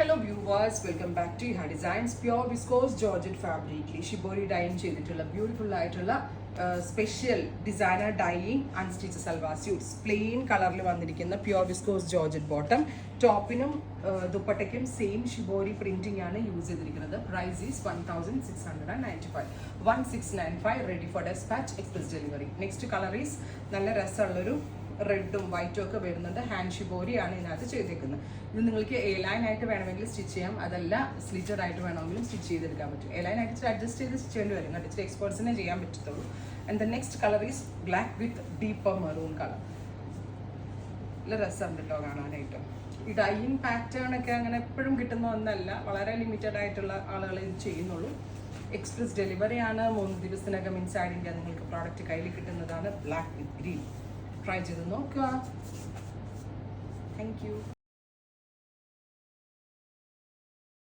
Hello viewers, welcome back to Iha Designs. Pure viscose georgette fabric shibori dyeing ചെയ്തിട്ടുള്ള beautiful ആയിട്ടുള്ള special designer dyeing unstitched salwar suits plain കളറിൽ വന്നിരിക്കുന്ന pure viscose georgette bottom ടോപ്പിനും ദുപ്പട്ടയ്ക്കും same shibori printing ആണ് use ചെയ്തിരിക്കുന്നത്. Price is 1695 1695 ready for despatch express delivery. Next colour is നല്ല രസമുള്ളൊരു റെഡും വൈറ്റും ഒക്കെ വരുന്നുണ്ട്. ഹാൻഡ് ഷിബോരി ആണ് ഇതിനകത്ത് ചെയ്തേക്കുന്നത്. ഇത് നിങ്ങൾക്ക് എ ലൈൻ ആയിട്ട് വേണമെങ്കിൽ സ്റ്റിച്ച് ചെയ്യാം, അതല്ല സ്ലിറ്റഡ് ആയിട്ട് വേണമെങ്കിലും സ്റ്റിച്ച് ചെയ്തെടുക്കാൻ പറ്റും. എ ലൈൻ ആയിട്ട് അഡ്ജസ്റ്റ് ചെയ്ത് സ്റ്റിച്ച് ചെയ്യേണ്ടി വരും, ഇച്ചിരി എക്സ്പേർട്സിനെ ചെയ്യാൻ പറ്റത്തുള്ളൂ. And the next colour is black with deeper maroon colour. നല്ല രസമുണ്ട് കേട്ടോ കാണാനായിട്ട്. ഈ ഡൈയിങ് പാറ്റേൺ ഒക്കെ അങ്ങനെ എപ്പോഴും കിട്ടുന്ന ഒന്നല്ല, വളരെ ലിമിറ്റഡ് ആയിട്ടുള്ള ആളുകൾ ഇത് ചെയ്യുന്നുള്ളൂ. എക്സ്പ്രസ് ഡെലിവറി ആണ്. 3 ദിവസത്തിനകം ഇൻസൈഡ് ഇന്ത്യ നിങ്ങൾക്ക് പ്രോഡക്റ്റ് കയ്യിൽ കിട്ടുന്നതാണ്. ബ്ലാക്ക് വിത്ത് ഗ്രീൻ ട്രൈ ചെയ്ത് നോക്കുക. Thank you.